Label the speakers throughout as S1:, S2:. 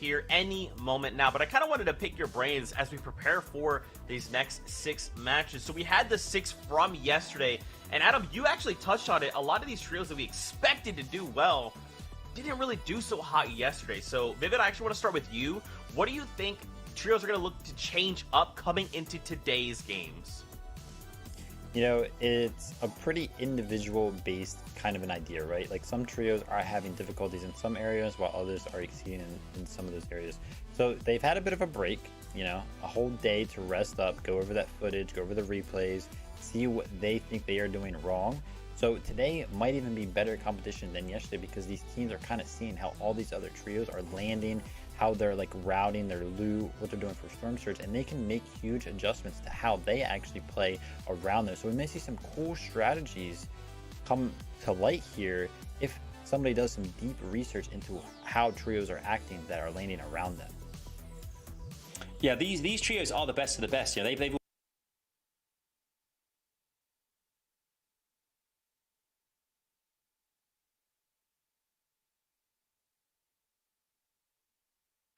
S1: here any moment now, but I kind of wanted to pick your brains as we prepare for these next 6 matches. So we had the 6 from yesterday, and Adam, you actually touched on it. A lot of these trios that we expected to do well didn't really do so hot yesterday. So Vivid, I actually want to start with you. What do you think trios are going to look to change up coming into today's games?
S2: You know, it's a pretty individual based kind of an idea, right? Like some trios are having difficulties in some areas while others are exceeding in some of those areas. So they've had a bit of a break, you know, a whole day to rest up, go over that footage, go over the replays, see what they think they are doing wrong. So today might even be better competition than yesterday because these teams are kind of seeing how all these other trios are landing, how they're like routing their loot, what they're doing for Storm Surge, and they can make huge adjustments to how they actually play around there. So we may see some cool strategies come to light here if somebody does some deep research into how trios are acting that are landing around them.
S3: Yeah, these trios are the best of the best. You know, they've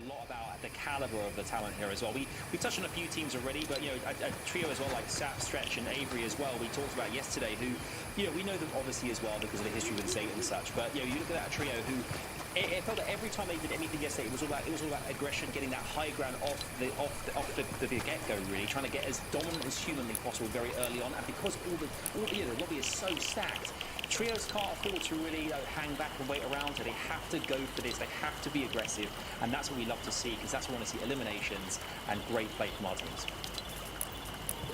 S3: lot about the caliber of the talent here as well. We touched on a few teams already, but you know, a trio as well like Sap, Stretch, and Avery as well. We talked about yesterday, who, you know, we know them obviously as well because of the history with Zayt and such. But you know, you look at that trio who. It felt that every time they did anything yesterday, it was all about aggression, getting that high ground off the get-go, really, trying to get as dominant as humanly possible very early on. And because the lobby is so stacked, trios can't afford to really hang back and wait around. So they have to go for this. They have to be aggressive, and that's what we love to see because that's what we want to see: eliminations and great play from our teams.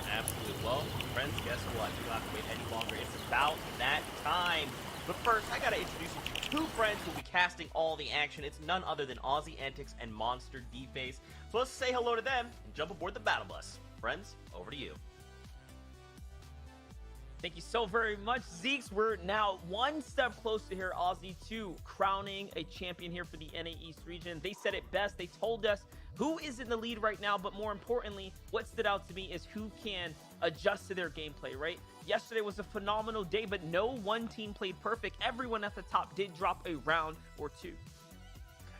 S1: Absolutely. Well, friends, guess what? You don't have to wait any longer. It's about that time. But first, I gotta introduce you to two friends who will be casting all the action. It's none other than Aussie Antics and Monster D-Face. So let's say hello to them and jump aboard the battle bus. Friends, over to you.
S4: Thank you so very much, Zeeks. We're now one step closer here, Aussie, to crowning a champion here for the NA East region. They said it best. They told us who is in the lead right now, but more importantly, what stood out to me is who can adjust to their gameplay, right? Yesterday was a phenomenal day, but no one team played perfect. Everyone at the top did drop a round or two.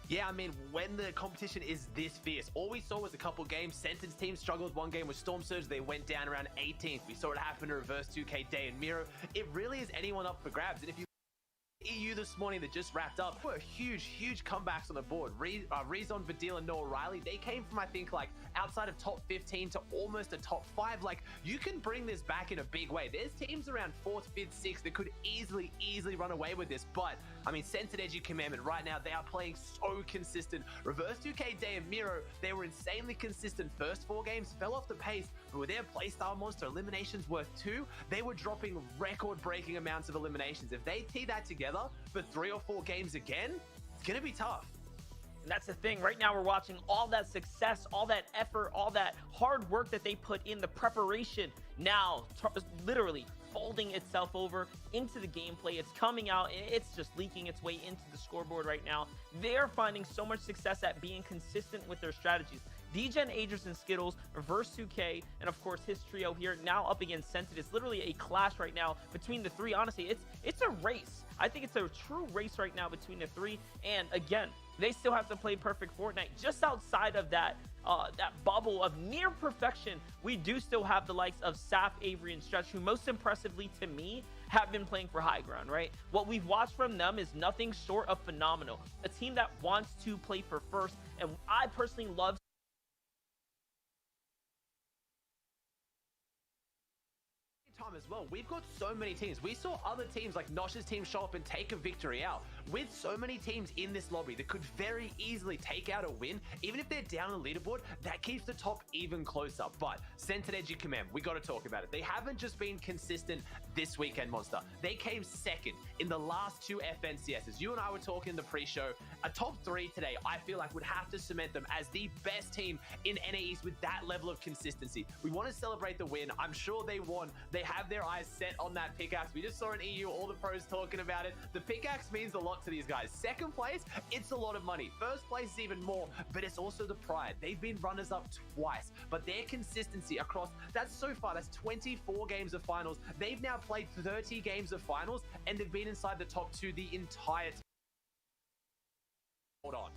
S5: Yeah, I mean, when the competition is this fierce, all we saw was a couple games. Sentence team struggled one game with Storm Surge. They went down around 18th. We saw it happen to Reverse 2K, Day and Miro. It really is anyone up for grabs. And if you EU this morning that just wrapped up were huge comebacks on the board. Rezon, Vidil, and Noah Riley, they came from, I think, like outside of top 15 to almost a top 5. Like, you can bring this back in a big way. There's teams around 4th, 5th, 6th that could easily run away with this. But I mean, Censored Edgy Commandment right now, they are playing so consistent. Reverse 2K, Day and Miro, they were insanely consistent first 4 games, fell off the pace, but with their playstyle monster eliminations worth 2, they were dropping record-breaking amounts of eliminations. If they tee that together for 3 or 4 games again, it's gonna be tough.
S4: And that's the thing. Right now, we're watching all that success, all that effort, all that hard work that they put in the preparation. Now, literally folding itself over into the gameplay. It's coming out and it's just leaking its way into the scoreboard right now. They're finding so much success at being consistent with their strategies. DGen, Aegis, and Skittles, Reverse 2K, and of course his trio here now up against Scented. It's literally a clash right now between the three. Honestly, it's a race. I think it's a true race right now between the three. And again, they still have to play perfect Fortnite. Just outside of that that bubble of near perfection, we do still have the likes of Sap, Avery, and Stretch, who most impressively to me have been playing for high ground, right? What we've watched from them is nothing short of phenomenal. A team that wants to play for first, and I personally love
S5: time as well. We've got so many teams. We saw other teams like Nosh's team show up and take a victory out. With so many teams in this lobby that could very easily take out a win, even if they're down on the leaderboard, that keeps the top even closer. But Censored Edgy Command, we got to talk about it. They haven't just been consistent this weekend, Monster. They came second in the last 2 FNCSs. You and I were talking in the pre-show. A top 3 today, I feel like would have to cement them as the best team in NA East with that level of consistency. We want to celebrate the win. I'm sure they won. They have their eyes set on that pickaxe. We just saw in EU, all the pros talking about it. The pickaxe means a lot to these guys. Second place, it's a lot of money. First place is even more, but it's also the pride. They've been runners up twice, but their consistency across, that's so far, that's 24 games of finals. They've now played 30 games of finals, and they've been inside the top 2 the entire time. Hold on.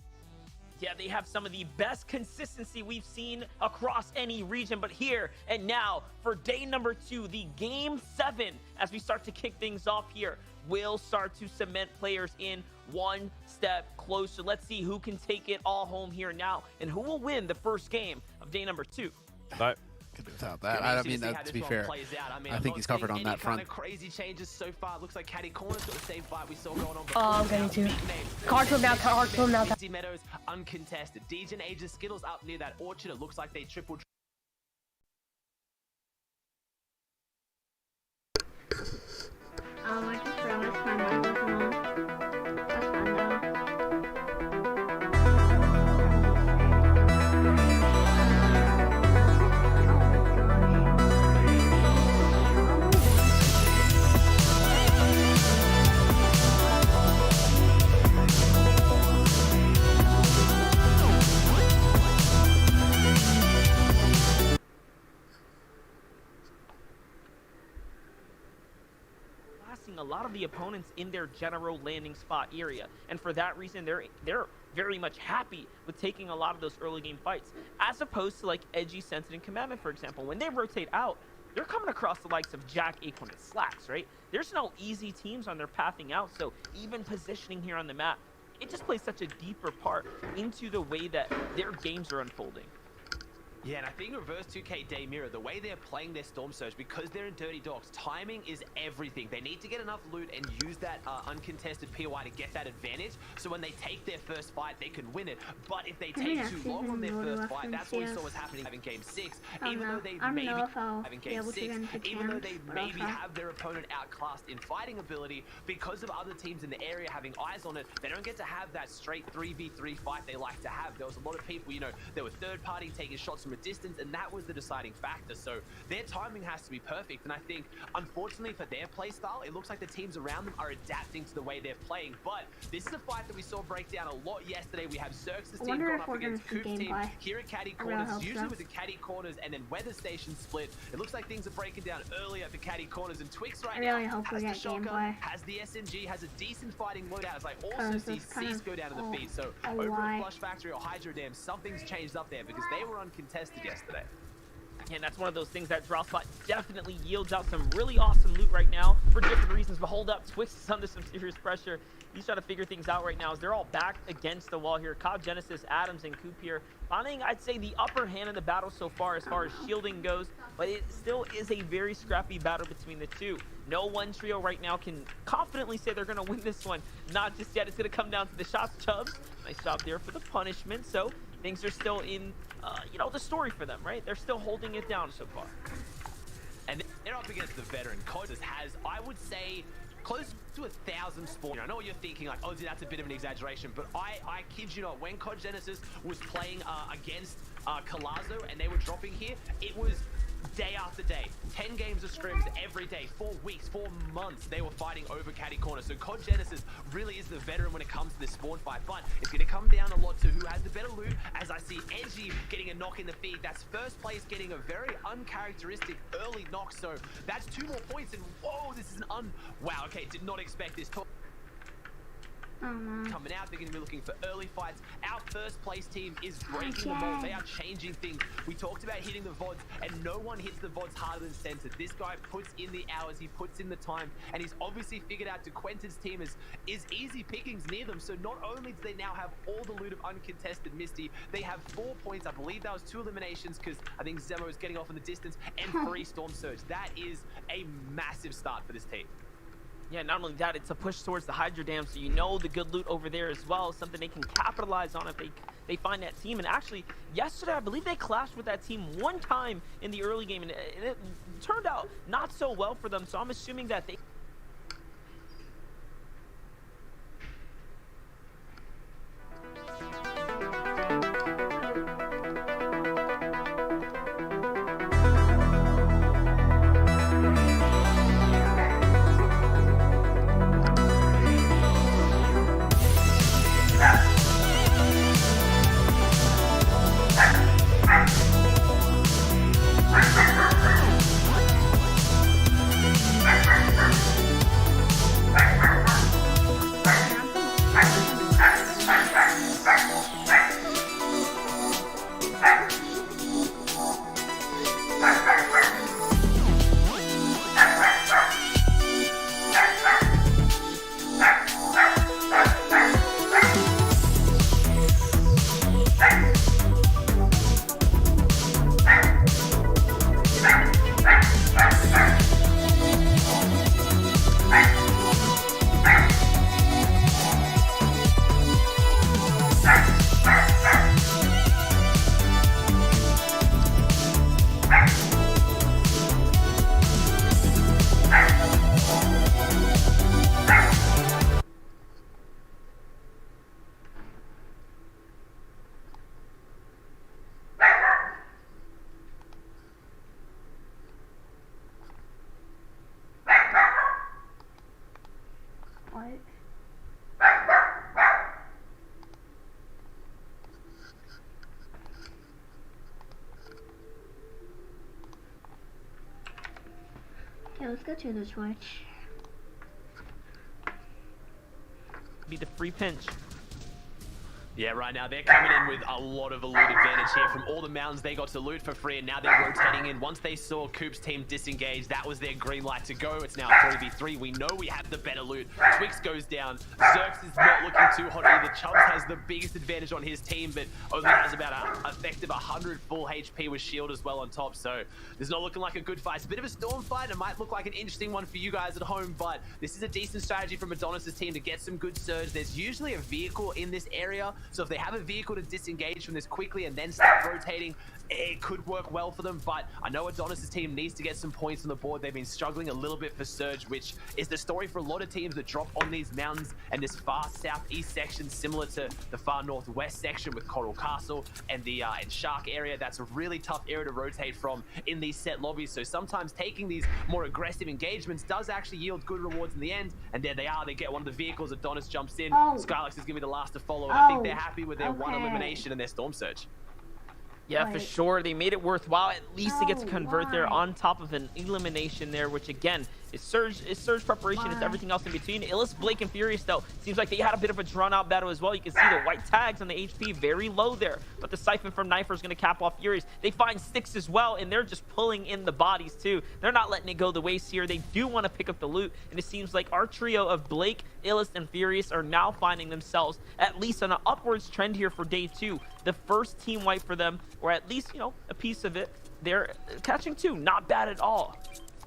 S4: Yeah, they have some of the best consistency we've seen across any region. But here and now for day number 2, the game 7, as we start to kick things off here, will start to cement players in one step closer. Let's see who can take it all home here now and who will win the first game of day number 2.
S6: No.
S7: Could do without that. I mean, to be fair, I think he's covered on that front.
S5: Kind of crazy changes so far. Looks like Caddy Corner's got the same fight we saw going on.
S8: Oh, I'm getting to. Card from now, card from now.
S5: Easy Meadows uncontested. Degen Ages Skittles up near that orchard. It looks like they triple.
S9: I just realized my mic wasn't on. That's fine though.
S4: A lot of the opponents in their general landing spot area, and for that reason they're very much happy with taking a lot of those early game fights, as opposed to like Edgy, Sensei, and Commandment, for example. When they rotate out, they're coming across the likes of Jack, Acorn, and Slacks, right? There's no easy teams on their pathing out, so even positioning here on the map, it just plays such a deeper part into the way that their games are unfolding.
S5: Yeah, and I think Reverse 2K Day Mirror, the way they're playing their Storm Surge, because they're in Dirty Docks, timing is everything. They need to get enough loot and use that uncontested POI to get that advantage, so when they take their first fight, they can win it. But if they take too long on their first fight, that's what we saw was happening in Game 6. Even though they maybe have in Game 6, even though they maybe have their opponent outclassed in fighting ability, because of other teams in the area having eyes on it, they don't get to have that straight 3v3 fight they like to have. There was a lot of people, you know, there were third party taking shots from a distance, and that was the deciding factor. So their timing has to be perfect, and I think unfortunately for their play style, it looks like the teams around them are adapting to the way they're playing. But this is a fight that we saw break down a lot yesterday. We have Xerxes team going up against Coop's team here at Caddy Corners, usually with the Caddy Corners and then Weather Station split. It looks like things are breaking down earlier for Caddy Corners, and Twix right now has the shotgun, has the SMG, has a decent fighting loadout, as I also see Cease go down to the feed. So over at Flush Factory or Hydro Dam, something's changed up there because they were uncontested yesterday.
S4: And that's one of those things that Dropspot definitely yields out some really awesome loot right now for different reasons. But hold up, Twix is under some serious pressure. He's trying to figure things out right now as they're all back against the wall here. Cobb Genesis, Adams, and Coop here finding, I'd say, the upper hand in the battle so far as shielding goes. But it still is a very scrappy battle between the two. No one trio right now can confidently say they're going to win this one. Not just yet. It's going to come down to the shots. Chubbs, nice job there for the punishment. So things are still in, you know, the story for them, right? They're still holding it down so far.
S5: And they're up against the veteran. Codus has, I would say, close to 1,000 spawn. I know what you're thinking, like, oh, that's a bit of an exaggeration, but I kid you not, when COD Genesis was playing against Colazo and they were dropping here, it was day after day, 10 games of scrims every day, 4 weeks, 4 months, they were fighting over Caddy Corner. So COD Genesis really is the veteran when it comes to this spawn fight, but it's going to come down a lot to who has the better loot, as I see Edgy getting a knock in the feed. That's first place getting a very uncharacteristic early knock, so that's 2 more points, and whoa, this is an wow, okay, did not expect this. Coming out, they're going to be looking for early fights. Our first place team is breaking the mold. They are changing things. We talked about hitting the VODs, and no one hits the VODs harder than Sensor. This guy puts in the hours, he puts in the time, and he's obviously figured out DeQuentin's team is easy pickings near them. So not only do they now have all the loot of uncontested Misty, they have 4 points. I believe that was 2 eliminations because I think Zemo is getting off in the distance, and 3 Storm Surge. That is a massive start for this team.
S4: Yeah, not only that, it's a push towards the Hydro Dam, so you know the good loot over there as well, something they can capitalize on if they find that team. And actually, yesterday, I believe they clashed with that team 1 time in the early game, and it turned out not so well for them, so I'm assuming that they...
S9: Yeah, let's go to the Twitch.
S4: Be the free pinch.
S5: Yeah, right now they're coming in with a lot of a loot advantage here from all the mountains they got to loot for free, and now they're rotating in. Once they saw Coop's team disengage, that was their green light to go. It's now 3v3. We know we have the better loot. Twix goes down. Zerx is not looking too hot either. Chubbs has the biggest advantage on his team, but only has about a effective 100 full HP with shield as well on top. So this is not looking like a good fight. It's a bit of a storm fight. It might look like an interesting one for you guys at home, but this is a decent strategy from Adonis' team to get some good surge. There's usually a vehicle in this area, so if they have a vehicle to disengage from this quickly and then start rotating, it could work well for them. But I know Adonis' team needs to get some points on the board. They've been struggling a little bit for surge, which is the story for a lot of teams that drop on these mountains and this far southeast section, similar to the far northwest section with Coral Castle and the and Shark area. That's a really tough area to rotate from in these set lobbies. So sometimes taking these more aggressive engagements does actually yield good rewards in the end. And there they are. They get one of the vehicles. Adonis jumps in. Skylex is going to be the last to follow. And I think they're happy with their one elimination and their storm surge.
S4: Yeah, for sure. They made it worthwhile at least to get to convert there on top of an elimination there, which again is surge preparation. It's everything else in between. Illis, Blake, and Furious though seems like they had a bit of a drawn-out battle as well. You can see the white tags on the HP very low there, but the siphon from Knifer is going to cap off Furious. They find Sticks as well, and they're just pulling in the bodies too. They're not letting it go the waste here. They do want to pick up the loot, and it seems like our trio of Blake, Illis, and Furious are now finding themselves at least on an upwards trend here for day 2. The first team wipe for them, or at least, you know, a piece of it. They're catching 2. Not bad at all.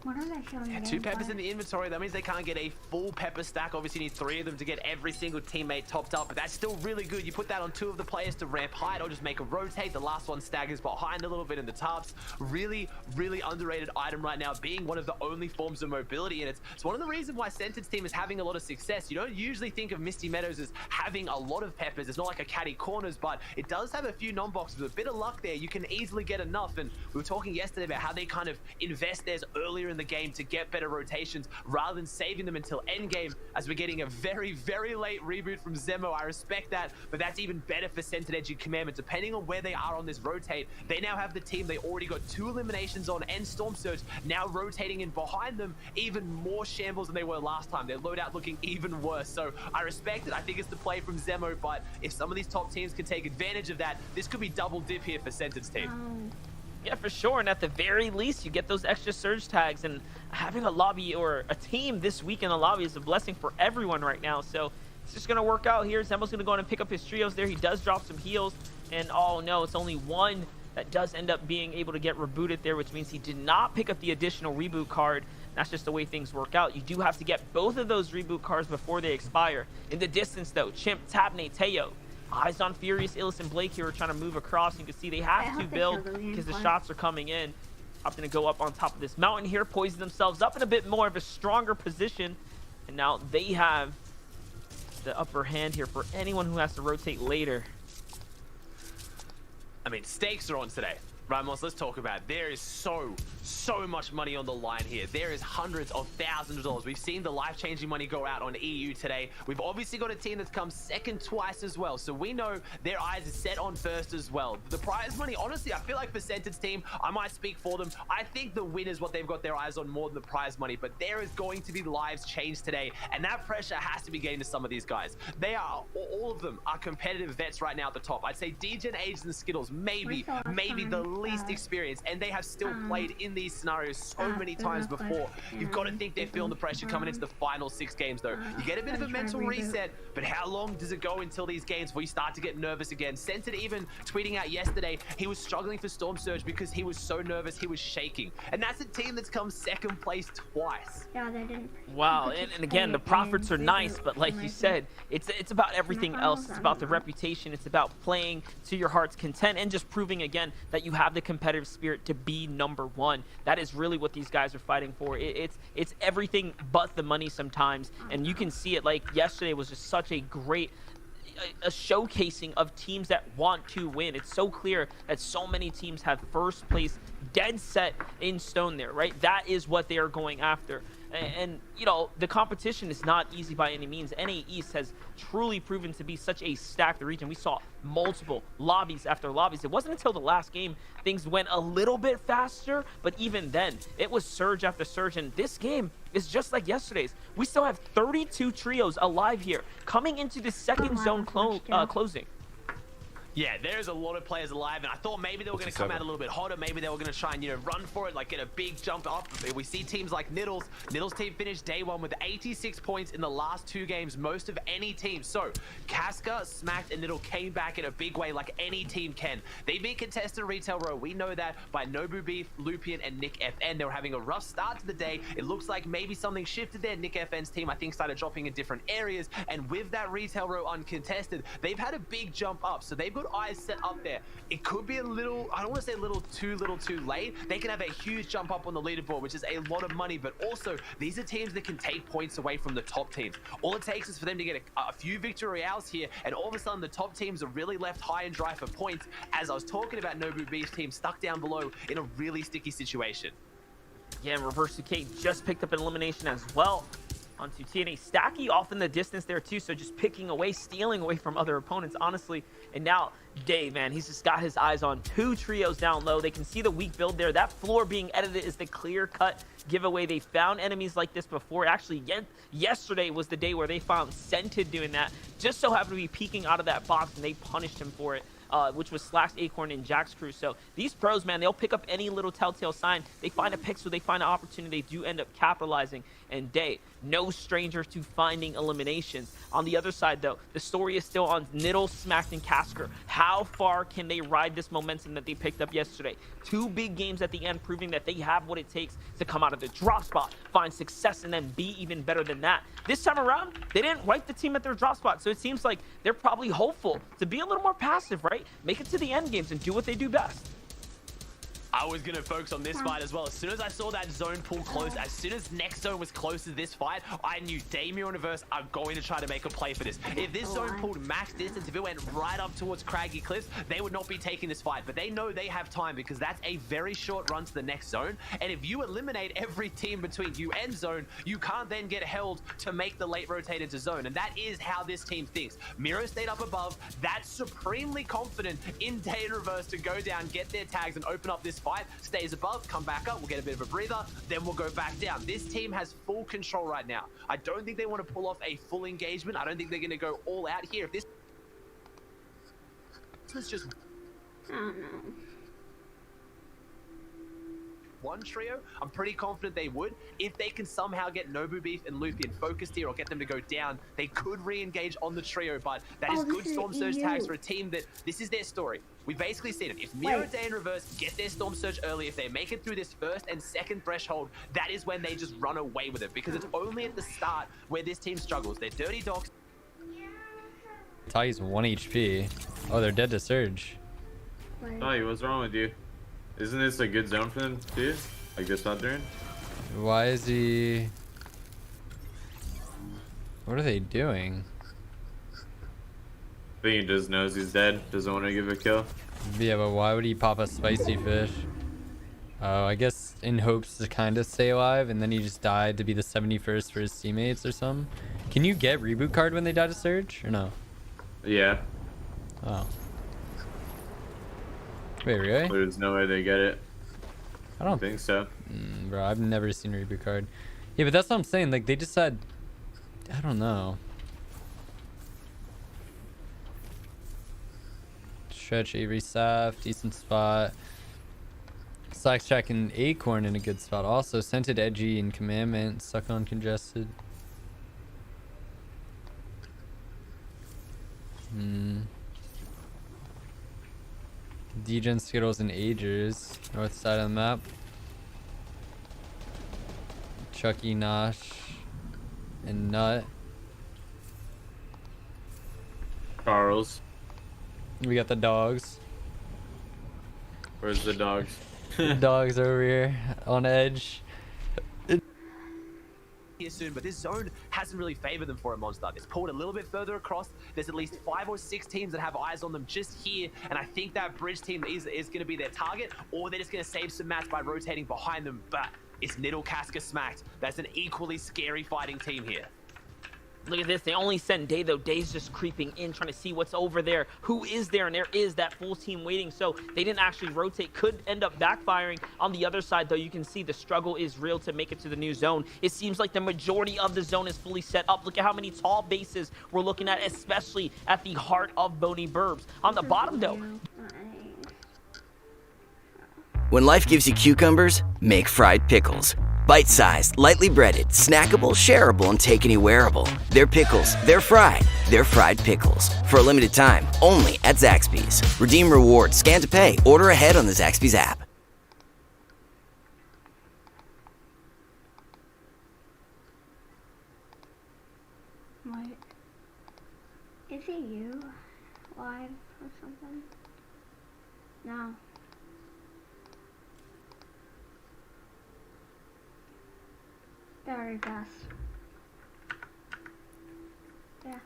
S9: What are they showing?
S5: Yeah, 2 peppers in the inventory. That means they can't get a full pepper stack. Obviously, you need 3 of them to get every single teammate topped up, but that's still really good. You put that on 2 of the players to ramp height or just make a rotate. The last one staggers behind a little bit in the tarps. Really, really underrated item right now, being one of the only forms of mobility, and it's one of the reasons why Cented's team is having a lot of success. You don't usually think of Misty Meadows as having a lot of peppers. It's not like a caddy corners, but it does have a few non-boxes. With a bit of luck there, you can easily get enough, and we were talking yesterday about how they kind of invest theirs earlier in the game to get better rotations rather than saving them until endgame, as we're getting a very, very late reboot from Zemo. I respect that, but that's even better for Cented Edge and Commandment. Depending on where they are on this rotate, they now have the team they already got 2 eliminations on and Storm Surge now rotating in behind them, even more shambles than they were last time. Their loadout looking even worse. So I respect it. I think it's the play from Zemo, but if some of these top teams can take advantage of that, this could be double dip here for Cented's team.
S4: Yeah, for sure. And at the very least, you get those extra surge tags, and having a lobby or a team this week in the lobby is a blessing for everyone right now. So it's just going to work out here. Zemo's going to go in and pick up his trios there. He does drop some heals, and oh no, it's only one that does end up being able to get rebooted there, which means he did not pick up the additional reboot card. That's just the way things work out. You do have to get both of those reboot cards before they expire. In the distance though, Chimp, Tabney, Teo, eyes on Furious, Illis, and Blake here are trying to move across. You can see they have to build because the shots are coming in. I'm going to go up on top of this mountain here, poison themselves up in a bit more of a stronger position. And now they have the upper hand here for anyone who has to rotate later.
S5: I mean, stakes are on today. Ramos, let's talk about it. There is so much money on the line here. There is hundreds of thousands of dollars. We've seen the life-changing money go out on EU today. We've obviously got a team that's come second twice as well, so we know their eyes are set on first as well. The prize money, honestly, I feel like for Cented's team, I might speak for them. I think the win is what they've got their eyes on more than the prize money, but there is going to be lives changed today, and that pressure has to be getting to some of these guys. They are, all of them are competitive vets right now at the top. I'd say DGen, Ages, and Skittles, maybe the least experienced, and they have still played in these scenarios so many times before. You've got to think they're feeling the pressure coming into the final 6 games though. You get a bit of a mental reset, but how long does it go until these games before you start to get nervous again? Cented even tweeting out yesterday he was struggling for Storm Surge because he was so nervous he was shaking, and that's a team that's come second place twice.
S9: Yeah, they didn't.
S4: Wow, and again, the profits are nice, but like you said, it's about everything else. It's about the reputation. It's about playing to your heart's content and just proving again that you have the competitive spirit to be number 1. That is really what these guys are fighting for. It's everything but the money sometimes, and you can see it. Like yesterday was just such a great a showcasing of teams that want to win. It's so clear that so many teams have first place dead set in stone there, right? That is what they are going after. And you know, the competition is not easy by any means. NA East has truly proven to be such a stacked region. We saw multiple lobbies after lobbies. It wasn't until the last game things went a little bit faster, but even then it was surge after surge. And this game is just like yesterday's. We still have 32 trios alive here coming into the second zone closing.
S5: Yeah, there's a lot of players alive, and I thought maybe they were going to come out a little bit hotter. Maybe they were going to try and, you know, run for it, like get a big jump up. We see teams like Niddles. Niddles team finished day one with 86 points in the last 2 games, most of any team. So Casca, Smacked, and Niddle came back in a big way like any team can. They beat Contested Retail Row. We know that by Nobu Beef, Lupian, and Nick FN. They were having a rough start to the day. It looks like maybe something shifted there. Nick FN's team, I think, started dropping in different areas, and with that Retail Row uncontested, they've had a big jump up. So they've got eyes set up there. It could be a little, I don't want to say a little too late. They can have a huge jump up on the leaderboard, which is a lot of money, but also these are teams that can take points away from the top teams. All it takes is for them to get a few victory royales here, and all of a sudden the top teams are really left high and dry for points. As I was talking about, Nobu Beef's team stuck down below in a really sticky situation.
S4: Yeah, and Reverse UK just picked up an elimination as well onto TNA. Stacky off in the distance there too, so just picking away, stealing away from other opponents, honestly. And now Dave, man, he's just got his eyes on 2 trios down low. They can see the weak build there. That floor being edited is the clear-cut giveaway. They found enemies like this before. Actually, yesterday was the day where they found Scented doing that. Just so happened to be peeking out of that box, and they punished him for it. Which was Slash, Acorn, and Jack's crew. So these pros, man, they'll pick up any little telltale sign. They find a pixel, they find an opportunity, they do end up capitalizing. And Day, no stranger to finding eliminations. On the other side, though, the story is still on Niddle, Smacked, and Casker. How far can they ride this momentum that they picked up yesterday? 2 big games at the end, proving that they have what it takes to come out of the drop spot, find success, and then be even better than that. This time around, they didn't wipe the team at their drop spot, so it seems like they're probably hopeful to be a little more passive, right? Make it to the end games and do what they do best.
S5: I was going to focus on this fight as well. As soon as I saw that zone pull close, as soon as next zone was close to this fight, I knew Damir and Reverse are going to try to make a play for this. If this zone pulled max distance, if it went right up towards Craggy Cliffs, they would not be taking this fight. But they know they have time because that's a very short run to the next zone. And if you eliminate every team between you and zone, you can't then get held to make the late rotate into zone. And that is how this team thinks. Miro stayed up above. That's supremely confident in Day and Reverse to go down, get their tags, and open up this fight. Stays above, come back up, we'll get a bit of a breather, then we'll go back down. This team has full control right now. I don't think they want to pull off a full engagement. I don't think they're going to go all out here. If this is just one trio, I'm pretty confident they would. If they can somehow get Nobu Beef and Lupian focused here or get them to go down, they could re-engage on the trio, but that is good Storm Surge tags for a team that this is their story. We've basically seen it. If Miro, Day, and Reverse get their Storm Surge early, if they make it through this first and second threshold, that is when they just run away with it, because it's only at the start where this team struggles. They're dirty dogs.
S6: Tai's 1 HP. Oh, they're dead to Surge.
S10: Tai, what's wrong with you? Isn't this a good zone for them too? Like this not doing?
S6: Why is he... What are they doing?
S10: I think he just knows he's dead. Doesn't want to give a kill.
S6: Yeah, but why would he pop a spicy fish? Oh, I guess in hopes to kind of stay alive, and then he just died to be the 71st for his teammates or something. Can you get reboot card when they die to Surge, or no?
S10: Yeah.
S6: Oh. Wait, really?
S10: There's no way they get it.
S6: I don't
S10: think so.
S6: Bro, I've never seen a reboot card. Yeah, but that's what I'm saying. Like, they just said... I don't know. Stretch, Avery, Saf, decent spot. Slacks Jack and Acorn in a good spot. Also, Scented, Edgy, and Commandment. Stuck on Congested. Degen, Skittles, and Agers. North side of the map. Chucky, Nosh, and Nut.
S10: Charles.
S6: We got the dogs.
S10: Where's the dogs?
S6: The dogs over here on edge.
S5: Here soon, but this zone hasn't really favored them for a Monster. It's pulled a little bit further across. There's at least 5 or 6 teams that have eyes on them just here, and I think that bridge team is going to be their target, or they're just going to save some mats by rotating behind them. But It's Niddle Casca smacked. That's an equally scary fighting team here.
S4: Look at this. They only send Day, though. Day's just creeping in, trying to see what's over there. Who is there? And there is that full team waiting. So they didn't actually rotate. Could end up backfiring. On the other side, though, you can see the struggle is real to make it to the new zone. It seems like the majority of the zone is fully set up. Look at how many tall bases we're looking at, especially at the heart of Boney Burbs. On the bottom, though.
S11: When life gives you cucumbers, make fried pickles. Bite-sized, lightly breaded, snackable, shareable, and take anywhereable. They're pickles, they're fried pickles. For a limited time, only at Zaxby's. Redeem rewards, scan to pay, order ahead on the Zaxby's app.
S9: What? Is it you? Live or something? No. Very fast. Yeah.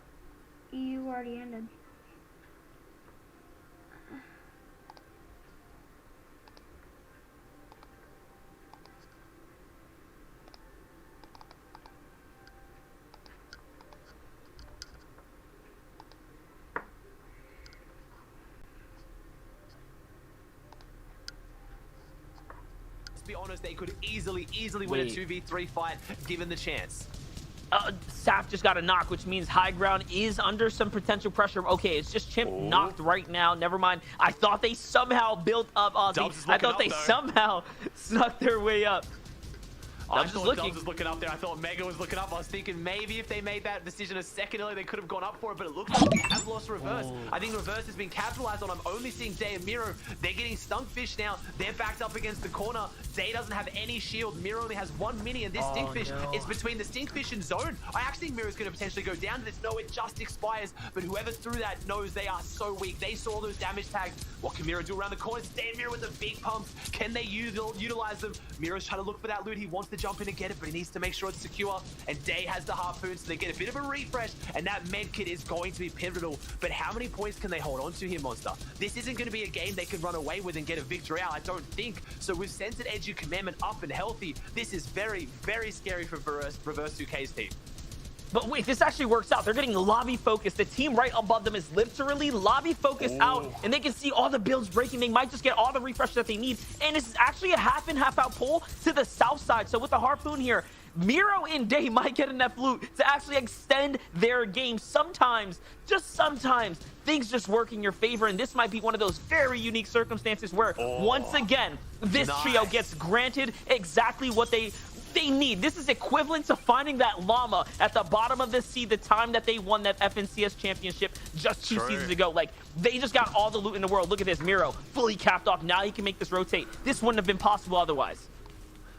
S9: You already ended.
S5: Let's be honest, they could easily win a 2v3 fight given the chance.
S4: Sap just got a knock, which means high ground is under some potential pressure. Okay, it's just Chimp knocked right now. Never mind. I thought they somehow built up Ozzy. I thought they somehow snuck their way up.
S5: I thought Dubs was looking up there. I thought Mega was looking up. I was thinking maybe if they made that decision a second earlier, they could have gone up for it, but it looks like they have lost Reverse. I think Reverse has been capitalized on. I'm only seeing Day and Miro. They're getting Stinkfish now. They're backed up against the corner. Day doesn't have any shield. Miro only has 1 mini, and this Stinkfish is between the Stinkfish and Zone. I actually think Miro's going to potentially go down to this. No, it just expires, but whoever threw that knows they are so weak. They saw those damage tags. What can Miro do around the corner? Day and Miro with the big pumps. Can they utilize them? Miro's trying to look for that loot. He wants to jump in and get it, but he needs to make sure it's secure, and Day has the harpoon, so they get a bit of a refresh, and that med kit is going to be pivotal. But how many points can they hold on to here, Monster? This isn't going to be a game they can run away with and get a victory out, I don't think. So with Censored Edu Commandment up and healthy, this is very, very scary for Reverse 2K's team.
S4: But wait, this actually works out. They're getting lobby focused. The team right above them is literally lobby focused out, and they can see all the builds breaking. They might just get all the refresh that they need. And this is actually a half in, half out pull to the south side. So with the harpoon here, Miro and Day might get enough loot to actually extend their game. Sometimes, just sometimes, things just work in your favor, and this might be one of those very unique circumstances where, once again, this trio gets granted exactly what they need. This is equivalent to finding that llama at the bottom of the sea the time that they won that FNCS championship just 2 seasons ago. Like, they just got all the loot in the world. Look at this, Miro fully capped off. Now he can make this rotate. This wouldn't have been possible otherwise.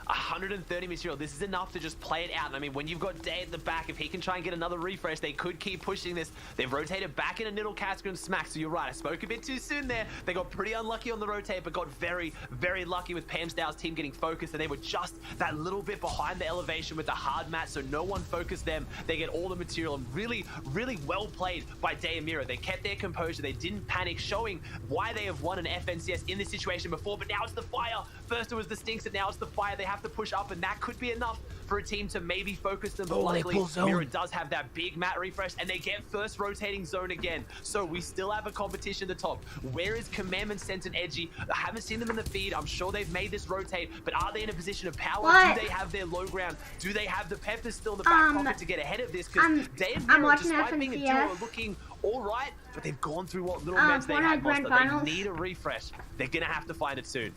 S5: 130 material. This is enough to just play it out. And I mean, when you've got Day at the back, if he can try and get another refresh, they could keep pushing this. They've rotated back into Niddle, Casca, and Smack. So you're right. I spoke a bit too soon there. They got pretty unlucky on the rotate, but got very, very lucky with Pam Stow's team getting focused. And they were just that little bit behind the elevation with the hard mat, so no one focused them. They get all the material, and really, really well played by Day and Miro. They kept their composure. They didn't panic, showing why they have won an FNCS in this situation before. But now it's the fire. First it was the Stinks, and now it's the fire. They have to push up, and that could be enough for a team to maybe focus them. But luckily, Miro does have that big mat refresh, and they get first rotating zone again. So we still have a competition at the top. Where is Commandment, Sense, and Edgy? I haven't seen them in the feed. I'm sure they've made this rotate, but are they in a position of power?
S9: What?
S5: Do they have their low ground? Do they have the peppers still in the back pocket to get ahead of this? Because Day and Miro, despite being a duo, are looking all right, but they've gone through what little meds they had, Monster. They need a refresh. They're going to have to find it soon.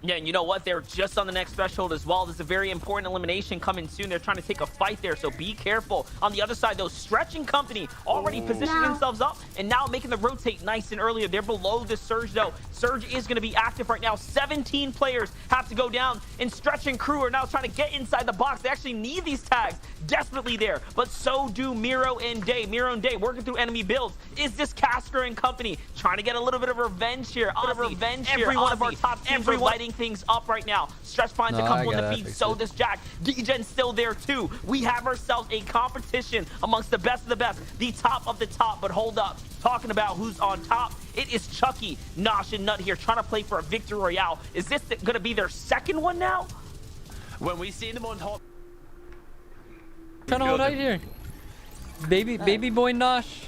S4: Yeah, and you know what? They're just on the next threshold as well. This is a very important elimination coming soon. They're trying to take a fight there, so be careful. On the other side, though, Stretching Company already positioning themselves up and now making the rotate nice and earlier. They're below the Surge, though. Surge is going to be active right now. 17 players have to go down, and Stretch and crew are now trying to get inside the box. They actually need these tags desperately there, but so do Miro and Day. Miro and Day working through enemy builds. Is this Casca and Company trying to get a little bit of revenge here? Every one of our top teams are lighting things up right now. Stretch finds a couple in the feed, so does Jack. D-Gen's still there too. We have ourselves a competition amongst the best of the best, the top of the top. But hold up, talking about who's on top, it is Chucky, Nosh, and Nut here trying to play for a victory royale. Is this going to be their second one now?
S5: When we see them on top.
S6: Trying to hold height here. Baby boy Nosh.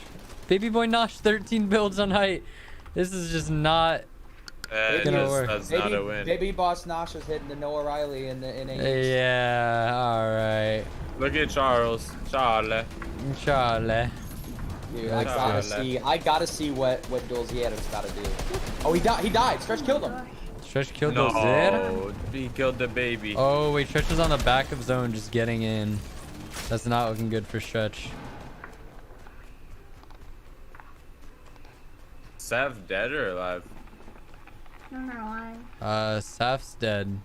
S6: Baby boy Nosh, 13 builds on height. This is just not gonna work.
S10: That's not a win.
S12: Baby boss Nosh is hitting the Noah Riley in a.
S6: Yeah, alright.
S10: Look at Charles. Charlie.
S12: Dude, I gotta see what Dolzier's gotta do. Oh, he died. Stretch killed him.
S6: Stretch killed
S10: No,
S6: Dolzier?
S10: he killed the baby.
S6: Oh wait, Stretch is on the back of zone, just getting in. That's not looking good for Stretch.
S10: Sav dead or alive?
S9: I don't know why.
S6: Saf's dead.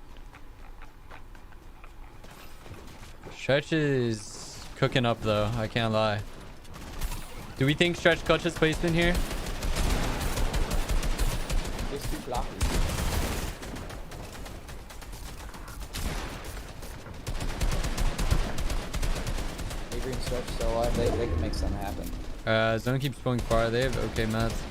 S6: Stretch is cooking up though, I can't lie. Do we think Stretch clutches placement here?
S12: It's too floppy. Avery and Stretch still alive. They can make something happen.
S6: Zone keeps going far. They have okay mats.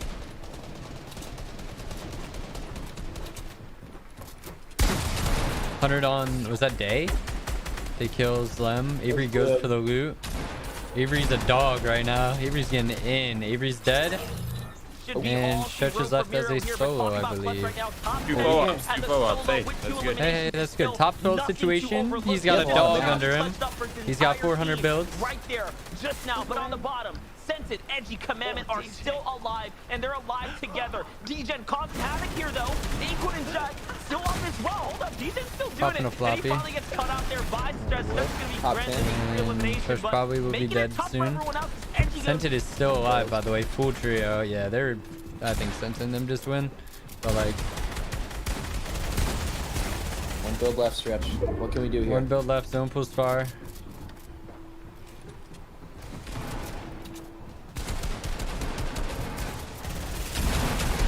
S6: Was that Day? They kills Lem. Avery goes for the loot. Avery's a dog right now. Avery's getting in. Avery's dead. And Stretch is left as a solo, I believe. Hey, that's good. Top 12 situation. He's got a dog under him. He's got 400 builds.
S4: Right there, just now, but on the bottom. Scented, Edgy, Commandment are still alive, and they're alive together. Degen causes havoc here, though. Aquid and Jack still up as well. Hold up, Degen's still doing
S6: Popping
S4: it.
S6: a floppy.
S4: And he finally gets cut out there by Stretch. Stretch is going to be granted elimination,
S6: Stretch
S4: but
S6: probably will be
S4: making
S6: dead
S4: it tough for
S6: soon.
S4: everyone else. Edgy
S6: Scented is still alive, by the way. Full trio. Yeah, they're... I think Scented and them just win. But, like...
S12: One build left, Stretch. What can we do here?
S6: One build left. Zone pulls far.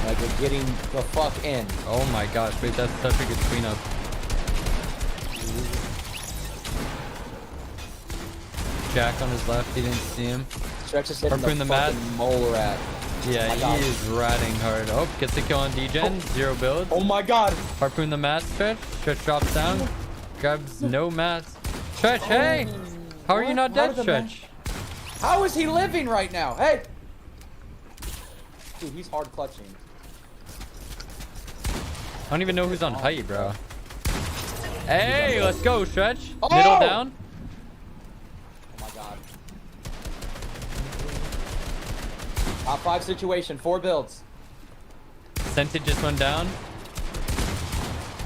S12: Like, we're getting the fuck in.
S6: Oh my gosh, wait, that's such a good cleanup. Jack on his left, he didn't see him.
S12: Stretch is hitting
S6: Harpoon
S12: the
S6: mat.
S12: fucking mole rat.
S6: Yeah, he is ratting hard. Oh, gets a kill on Degen. Zero builds.
S12: Oh my god.
S6: Harpoon the mat, Stretch. Stretch drops down. Grabs no mats. Stretch, hey! How are you not dead, Stretch?
S12: How is he living right now? Hey! Dude, he's hard clutching.
S6: I don't even know who's on height, bro. Hey, let's go, Stretch.
S12: Oh!
S6: Middle down.
S12: Oh my god. Top 5 situation, 4 builds.
S6: Scented just went down.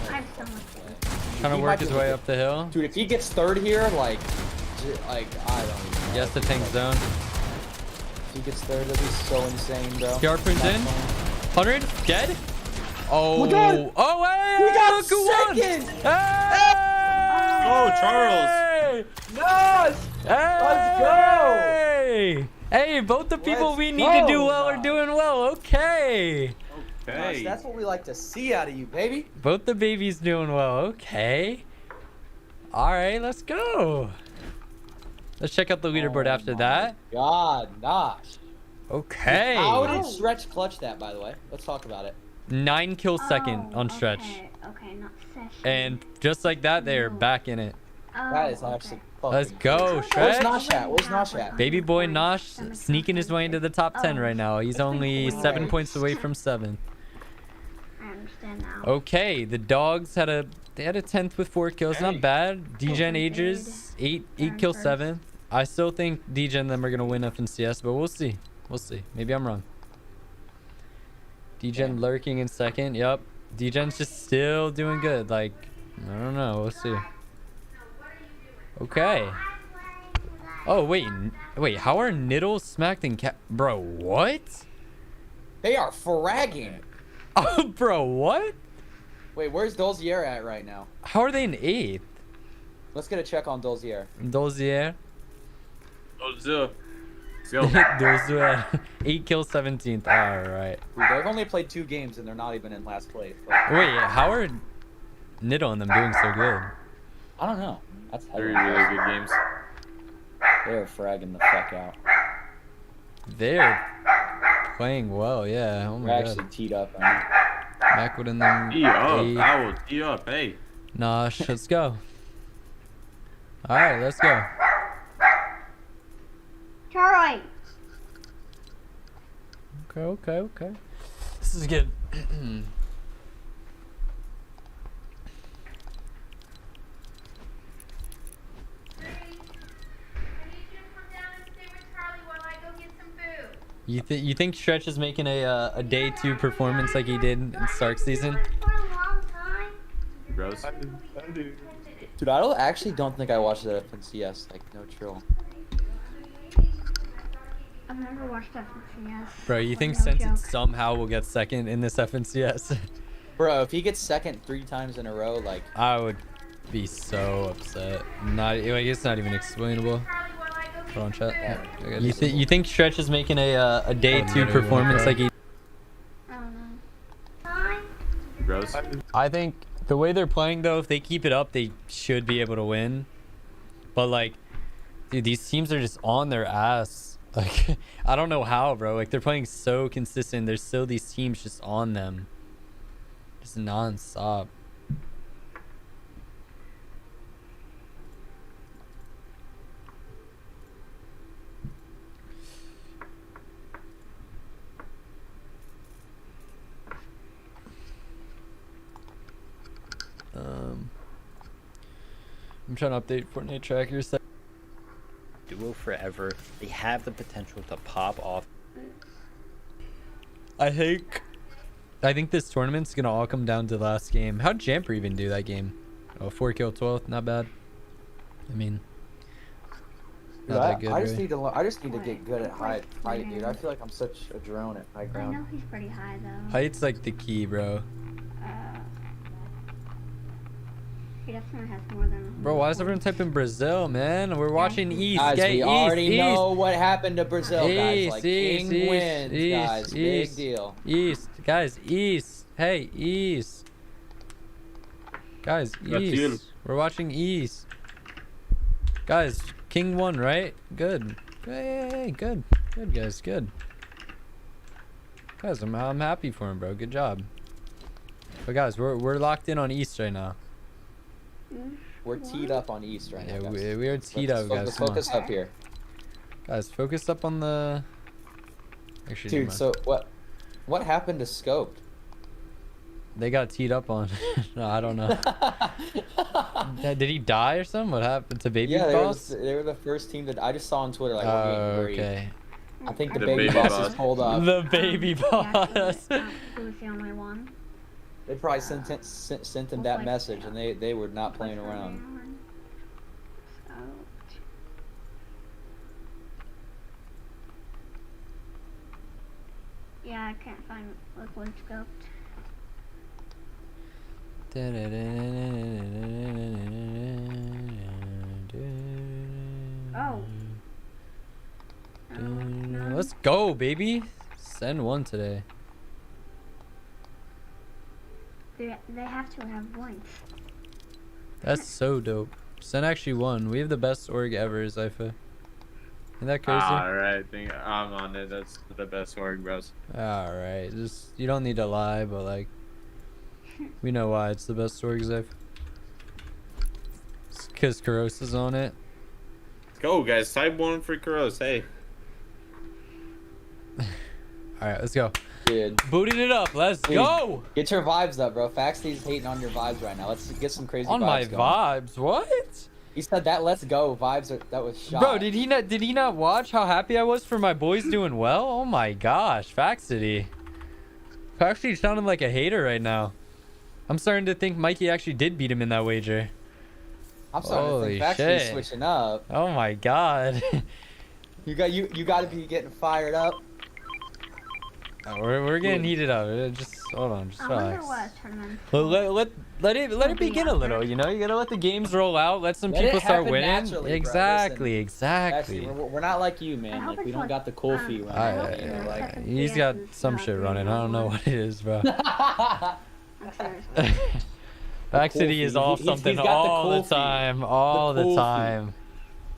S9: I have so much.
S6: Trying to work his way up the hill.
S12: Dude, if he gets third here, like I don't even know.
S6: Yes, the tank zone.
S12: If he gets third, that'd be so insane, bro.
S6: He harpoons in. 100, dead. Oh,
S12: we got it.
S6: Oh, hey,
S12: We got
S6: look who won.
S12: second.
S6: Hey!
S10: Go, Charles.
S12: Yes! Let's go!
S6: Hey, both the people
S12: Let's
S6: we need to do
S12: go.
S6: well are doing well. Okay.
S12: Gosh, that's what we like to see out of you, baby.
S6: Both the babies doing well. Okay. All right, let's go. Let's check out the leaderboard after that.
S12: God, Nosh.
S6: Okay.
S12: How did Stretch clutch that, by the way? Let's talk about it.
S6: 9 kills second on Stretch.
S9: Okay, not session.
S6: And just like that, they're back in it.
S12: That is actually fucking
S6: Let's go,
S12: Where's
S6: Stretch.
S12: Nosh at? Where's Nosh at?
S6: Baby boy Nosh sneaking his way into the top 10 right now. He's only 7 points away from 7.
S9: I understand now.
S6: Okay, the dogs had a 10th with 4 kills. Not bad. Degen Ages 8 kills 7. I still think Degen and them are gonna win FNCS, but we'll see. We'll see. Maybe I'm wrong. Degen lurking in second. Yep. Degen's just still doing good. Like, I don't know. We'll see. Okay. Oh, wait. Wait, how are Niddle, Smacked, and Cat... Bro, what?
S12: They are fragging.
S6: Oh, bro, what?
S12: Wait, where's Dolzier at right now?
S6: How are they in 8th?
S12: Let's get a check on Dolzier.
S6: Dozier.
S10: Let's go.
S6: Dozier. 8 kills, 17th. Alright.
S12: Dude, they've only played 2 games and they're not even in last place. But...
S6: Wait, how are Niddle and them doing so good?
S12: I don't know. That's
S10: 3 really good games.
S12: They're fragging the fuck out.
S6: They're playing well, yeah. Oh
S12: We're
S6: my
S12: actually
S6: god.
S12: teed up. I mean.
S6: Backward in them.
S10: Tee up. I will tee up. Hey.
S6: Nosh, let's go. All right, let's go.
S9: Charlie.
S6: Okay. This is good. You think Stretch is making a day 2 performance like he did in Stark season?
S10: Bros.
S12: Dude, I actually don't think I watched that FNCS. Like, no trill.
S9: I've never watched FNCS.
S6: Bro, you think
S9: No
S6: Sensei
S9: joke.
S6: somehow will get second in this FNCS?
S12: Bro, if he gets second 3 times in a row, like...
S6: I would be so upset. Not, like, it's not even explainable. Hold on, chat. You think Stretch is making a day 2 performance like he?
S9: I don't know.
S10: Bros.
S6: I think the way they're playing though, if they keep it up, they should be able to win. But like, dude, these teams are just on their ass. Like, I don't know how, bro. Like, they're playing so consistent. There's still these teams just on them, just non-stop. I'm trying to update Fortnite trackers.
S2: Duo forever. They have the potential to pop off.
S6: I think this tournament's gonna all come down to the last game. How'd Jamper even do that game? Oh, 4 kill 12th, not bad. I mean,
S12: Dude,
S6: not that good,
S12: I just
S6: really.
S12: I just need to get good at height, dude. I feel like I'm such a drone at high
S9: I
S12: ground.
S9: know he's pretty high though.
S6: Height's like the key, bro.
S9: He definitely has more than.
S6: Bro, why is everyone typing Brazil, man? We're watching East.
S12: Guys,
S6: Get
S12: we
S6: East,
S12: already
S6: East.
S12: know what happened to Brazil, guys.
S6: East,
S12: Like,
S6: East,
S12: King
S6: East,
S12: wins,
S6: East,
S12: guys. Big
S6: East,
S12: deal.
S6: East, guys, East. Hey, East. Guys,
S10: Brasil.
S6: East. We're watching East. Guys, King won, right? Good. Hey, good. Good, guys, good. Guys, I'm happy for him, bro. Good job. But guys, we're locked in on East right now.
S12: We're teed up on East right
S6: Yeah,
S12: now, guys.
S6: we are teed up, guys.
S12: Let's
S6: Come on.
S12: focus up here.
S6: Guys, focus up on the... Actually, never
S12: Dude,
S6: mind.
S12: so what happened to Scoped?
S6: They got teed up on. No, I don't know. Did he die or something? What happened to Baby
S12: Yeah,
S6: Boss?
S12: they were the first team that I just saw on Twitter. Like,
S6: Oh,
S12: we're getting
S6: okay.
S12: I think the
S10: The
S12: Baby
S10: Baby
S12: Boss
S10: Boss.
S12: is pulled up.
S6: The Baby Boss.
S9: He was the only one.
S12: They probably sent him that message, and they were not playing around.
S9: Yeah, I can't find Liquid Scoped. Oh.
S6: Let's go, baby. Send one today.
S9: They have to have points.
S6: That's so dope. Send actually won. We have the best org ever, Zypha. Isn't that crazy?
S10: Alright, I'm on it. That's the best org, bros.
S6: Alright, just you don't need to lie, but like we know why it's the best org, Zypha. It's because Kuros is on it.
S10: Let's go, guys. Type 1 for Kuros. Hey.
S6: Alright, let's go.
S12: Dude.
S6: Booting it up. Let's go.
S12: Get your vibes up, bro. Faxty's hating on your vibes right now. Let's get some crazy
S6: On
S12: vibes
S6: my
S12: going.
S6: vibes. What?
S12: He said that let's go vibes that was shot.
S6: Bro, did he not watch how happy I was for my boys doing well? Oh my gosh, Faxity. Faxity sounding like a hater right now. I'm starting to think Mikey actually did beat him in that wager.
S12: I'm starting
S6: Holy
S12: to think Faxty's
S6: shit.
S12: switching up.
S6: Oh my god.
S12: You got to be getting fired up.
S6: Oh, we're getting heated up. Just hold on, just
S9: I wonder
S6: relax.
S9: what tournament.
S6: Well, let it begin a little. You know, you gotta let the games roll out. Let some
S12: Let
S6: people
S12: it
S6: start
S12: happen
S6: winning.
S12: naturally, bro.
S6: Exactly,
S12: Listen,
S6: exactly.
S12: We're not like you, man.
S9: I hope
S12: Like we
S9: it's
S12: don't
S9: like,
S12: got the Kofi running.
S6: Alright,
S12: you know, like
S6: he's got some shit running. I don't know what it is, bro. Back City is all something
S12: he's got the
S6: all the
S12: Kofi.
S6: time, all the
S12: Kofi.
S6: time.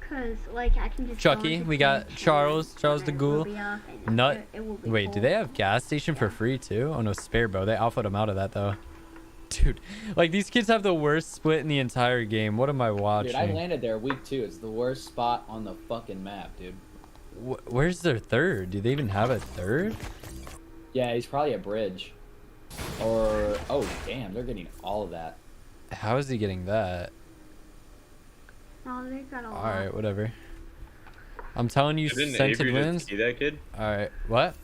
S9: Cause like I can just.
S6: Chucky, we got Charles the Ghoul. Nut.
S9: It will be
S6: Wait, do
S9: full.
S6: they have gas station for free too? Oh no, Sparebow. They alphaed him out of that though. Dude, like these kids have the worst split in the entire game. What am I watching?
S12: Dude, I landed there week 2. It's the worst spot on the fucking map, dude.
S6: Where's their third? Do they even have a third?
S12: Yeah, he's probably a bridge. Or, oh, damn, they're getting all of that.
S6: How is he getting that?
S9: Oh, they got a lot.
S6: Alright, whatever. I'm telling you,
S10: Didn't
S6: Scented
S10: Avery
S6: wins.
S10: just see that kid?
S6: Alright, what?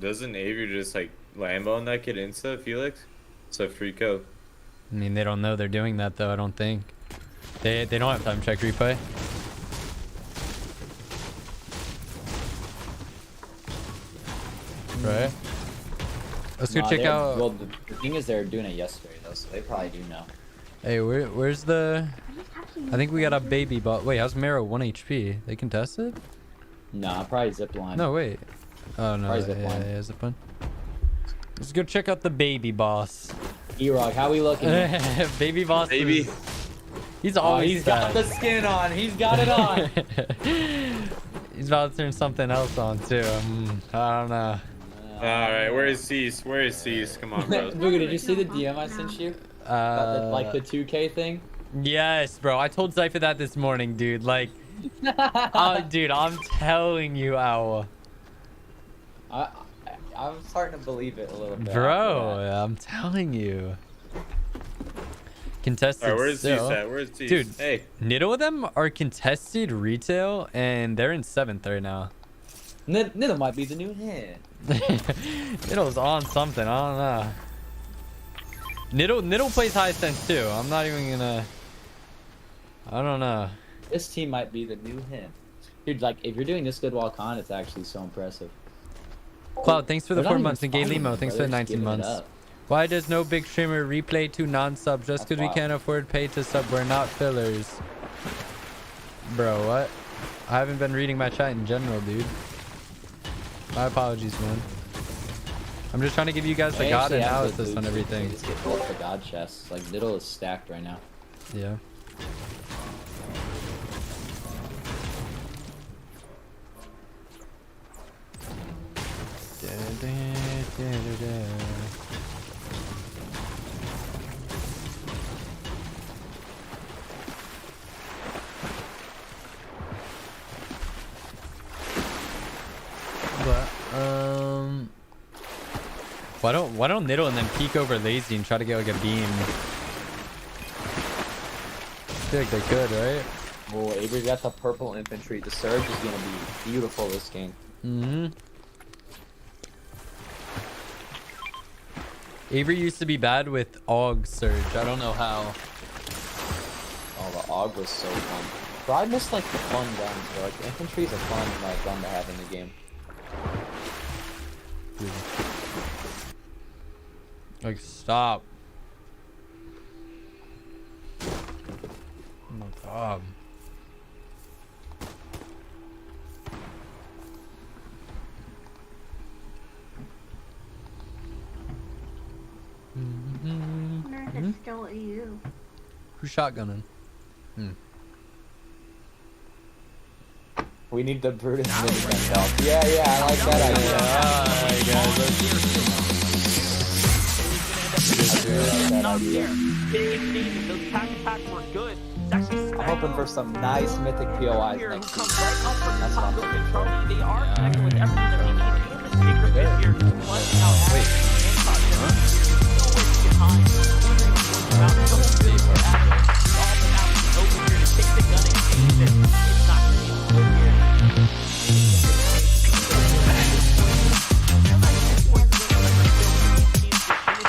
S10: Doesn't Avery just like Lambo on that kid insta, Felix? It's a free kill.
S6: I mean, they don't know they're doing that though. I don't think they don't have time check replay. Right. Let's go check out.
S12: Well, the thing is, they're doing it yesterday though, so they probably do know.
S6: Hey, where's the? I think we got a baby bot. Wait, how's Mero 1 HP? They contested?
S12: Nah, probably zipline.
S6: No, wait. Oh no,
S12: Probably zipline.
S6: yeah, zipline. Let's go check out the baby boss.
S12: E-Rock, how we looking?
S6: Baby boss.
S10: Baby.
S6: He's always
S12: he's got the skin on. He's got it on.
S6: He's about to turn something else on too. I don't know.
S10: Alright, where is Cease? Where is Cease? Come on, bro.
S12: Booga, did you see the DM I sent you? Like the 2K thing?
S6: Yes, bro. I told Cypher that this morning, dude. Like, dude, I'm telling you, Owl.
S12: I'm starting to believe it a little bit.
S6: Bro, I'm telling you. Contested.
S10: Alright, where's Cease
S6: still.
S10: at? Where's Cease?
S6: Dude,
S10: hey.
S6: Niddle of them are contested retail, and they're in 7th right now.
S12: Niddle might be the new hit.
S6: Niddle's on something. I don't know. Niddle plays high sense too. I'm not even gonna. I don't know.
S12: This team might be the new hit. Dude, like, if you're doing this good while con, it's actually so impressive.
S6: Cloud, thanks for the
S12: They're
S6: 4
S12: not
S6: months. And Gay
S12: even
S6: Limo,
S12: fighting,
S6: thanks for the
S12: bro. They're just
S6: 19
S12: giving it
S6: months.
S12: up.
S6: Why does no big streamer replay to non-sub just because we
S12: wild.
S6: can't afford pay to sub? We're not fillers. Bro, what? I haven't been reading my chat in general, dude. My apologies, man. I'm just trying to give you guys the
S12: They
S6: god
S12: actually have
S6: analysis
S12: good
S6: on
S12: loot.
S6: everything.
S12: They just get both the god chests. Like, Niddle is stacked right now.
S6: Yeah. But why don't Niddle and then peek over Lazy and try to get like a beam? I feel like they could, right?
S12: Oh, Avery got the purple infantry. The surge is gonna be beautiful this game.
S6: Avery used to be bad with AUG Surge. I don't know how.
S12: Oh, the AUG was so fun. Bro, I miss like the fun guns, bro. Like, infantry is a fun like gun to have in the game.
S6: Like, stop. Oh my god.
S9: I wonder if it's still EU.
S6: Who's shotgunning?
S12: We need the Brutus minigun belt. Yeah, I like that idea.
S6: Alright,
S12: I'm hoping for some nice mythic POIs next season. That's what I'm looking for.
S4: They are connected with everything that we need in the secret this year. But now,
S6: Wait.